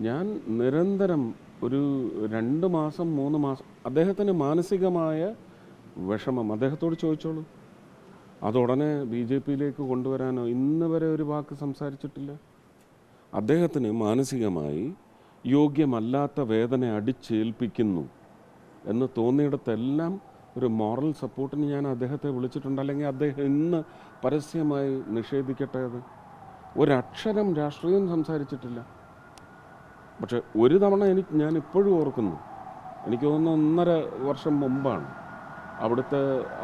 ഞാൻ നിരന്തരം ഒരു 2 മാസം 3 മാസം അദ്ദേഹത്തിന് മാനസികമായ വിഷമം അദ്ദേഹത്തോട് ചോദിച്ചോളൂ. അതുടനെ BJPയിലേക്ക് കൊണ്ടുവരാനോ ഇന്ന് വരെ ഒരു വാക്ക് സംസാരിച്ചിട്ടില്ല. അദ്ദേഹത്തിന് മാനസികമായി യോഗ്യമല്ലാത്ത വേദന അടിച്ചേൽപ്പിക്കുന്നു എന്ന് തോന്നിയിടത്തെല്ലാം ഒരു മോറൽ സപ്പോർട്ടിന് ഞാൻ അദ്ദേഹത്തെ വിളിച്ചിട്ടുണ്ട്. അല്ലെങ്കിൽ അദ്ദേഹം ഇന്ന് പരസ്യമായി നിഷേധിക്കട്ടെ. അത് ഒരക്ഷരം രാഷ്ട്രീയം സംസാരിച്ചിട്ടില്ല. പക്ഷെ ഒരു തവണ ഞാൻ ഇപ്പോഴും ഓർക്കുന്നു, എനിക്ക് തോന്നുന്നു 1.5 വർഷം മുമ്പാണ്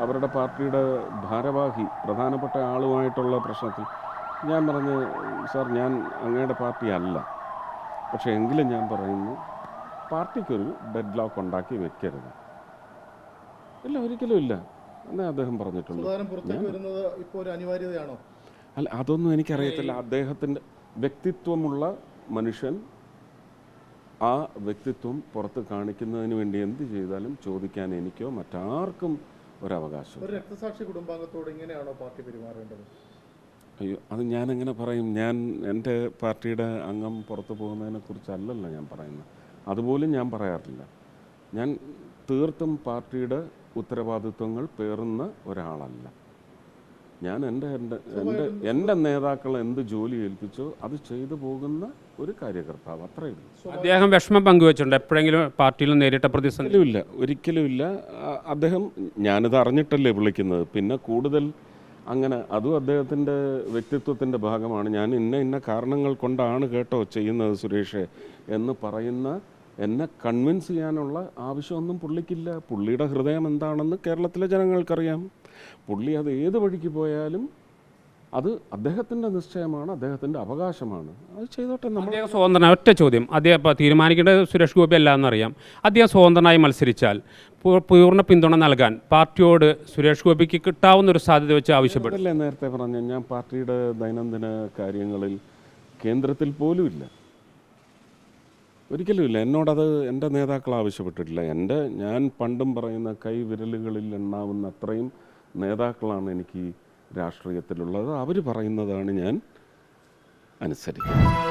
അവരുടെ പാർട്ടിയുടെ ഭാരവാഹി പ്രധാനപ്പെട്ട ആളുമായിട്ടുള്ള പ്രശ്നത്തിൽ ഞാൻ പറഞ്ഞു, സാർ ഞാൻ അങ്ങയുടെ പാർട്ടി അല്ല, പക്ഷേ എങ്കിലും ഞാൻ പറയുന്നു പാർട്ടിക്കൊരു ഡെഡ് ലോക്ക് ഉണ്ടാക്കി വെക്കരുത്. ഇല്ല, ഒരിക്കലും ഇല്ല എന്നേ അദ്ദേഹം പറഞ്ഞിട്ടുള്ളൂ. അല്ല, അതൊന്നും എനിക്കറിയത്തില്ല. അദ്ദേഹത്തിൻ്റെ വ്യക്തിത്വമുള്ള മനുഷ്യൻ ആ വ്യക്തിത്വം പുറത്ത് കാണിക്കുന്നതിന് വേണ്ടി എന്ത് ചെയ്താലും ചോദിക്കാൻ എനിക്കോ മറ്റാർക്കും ഒരവകാശം. ഒരു രക്തസാക്ഷി കുടുംബാംഗത്തോട് ഇങ്ങനെയാണോ പാർട്ടി പെരുമാറേണ്ടത്? അയ്യോ, അത് ഞാനെങ്ങനെ പറയും? ഞാൻ എൻ്റെ പാർട്ടിയുടെ അംഗം പുറത്തു പോകുന്നതിനെ കുറിച്ചല്ലല്ലോ ഞാൻ പറയുന്നത്. അതുപോലും ഞാൻ പറയാറില്ല. ഞാൻ തീർത്തും പാർട്ടിയുടെ ഉത്തരവാദിത്വങ്ങൾ പേറുന്ന ഒരാളല്ല. ഞാൻ എൻ്റെ നേതാക്കൾ എന്ത് ജോലി ഏൽപ്പിച്ചോ അത് ചെയ്തു പോകുന്ന ഒരു കാര്യകർത്താവ്, അത്രയേ ഉള്ളൂ. അദ്ദേഹം വിഷമം പങ്കുവെച്ചിട്ടുണ്ട് എപ്പോഴെങ്കിലും പാർട്ടിയിൽ നേരിട്ട പ്രതിസന്ധി? ഇല്ല, ഒരിക്കലും ഇല്ല. അദ്ദേഹം, ഞാനിത് അറിഞ്ഞിട്ടല്ലേ വിളിക്കുന്നത്, പിന്നെ കൂടുതൽ അങ്ങനെ അതും അദ്ദേഹത്തിൻ്റെ വ്യക്തിത്വത്തിൻ്റെ ഭാഗമാണ്. ഞാൻ ഇന്ന കാരണങ്ങൾ കൊണ്ടാണ് കേട്ടോ ചെയ്യുന്നത് സുരേഷ് എന്ന് പറയുന്ന എന്നെ കൺവിൻസ് ചെയ്യാനുള്ള ആവശ്യമൊന്നും പുള്ളിക്കില്ല. പുള്ളിയുടെ ഹൃദയം എന്താണെന്ന് കേരളത്തിലെ ജനങ്ങൾക്കറിയാം. പുള്ളി അത് ഏത് വഴിക്ക് പോയാലും അത് അദ്ദേഹത്തിൻ്റെ നിശ്ചയമാണ്, അദ്ദേഹത്തിൻ്റെ അവകാശമാണ്, അത് ചെയ്തോട്ടെ. അദ്ദേഹം സ്വതന്ത്രനായ ഒറ്റ ചോദ്യം, അദ്ദേഹം ഇപ്പോൾ തീരുമാനിക്കേണ്ടത് സുരേഷ് ഗോപി അല്ല എന്നറിയാം. അദ്ദേഹം സ്വതന്ത്രനായി മത്സരിച്ചാൽ പൂർണ്ണ പിന്തുണ നൽകാൻ പാർട്ടിയോട് സുരേഷ് ഗോപിക്ക് കിട്ടാവുന്ന ഒരു സാധ്യത വെച്ച് ആവശ്യപ്പെടും. നേരത്തെ പറഞ്ഞു, ഞാൻ പാർട്ടിയുടെ ദൈനംദിന കാര്യങ്ങളിൽ കേന്ദ്രത്തിൽ പോലും ഇല്ല, ഒരിക്കലും ഇല്ല. എന്നോടത് എൻ്റെ നേതാക്കൾ ആവശ്യപ്പെട്ടിട്ടില്ല. ഞാൻ പണ്ടും പറയുന്ന കൈവിരലുകളിൽ എണ്ണാവുന്ന അത്രയും നേതാക്കളാണ് എനിക്ക് രാഷ്ട്രീയത്തിലുള്ളത്. അവർ പറയുന്നതാണ് ഞാൻ അനുസരിക്കുന്നത്.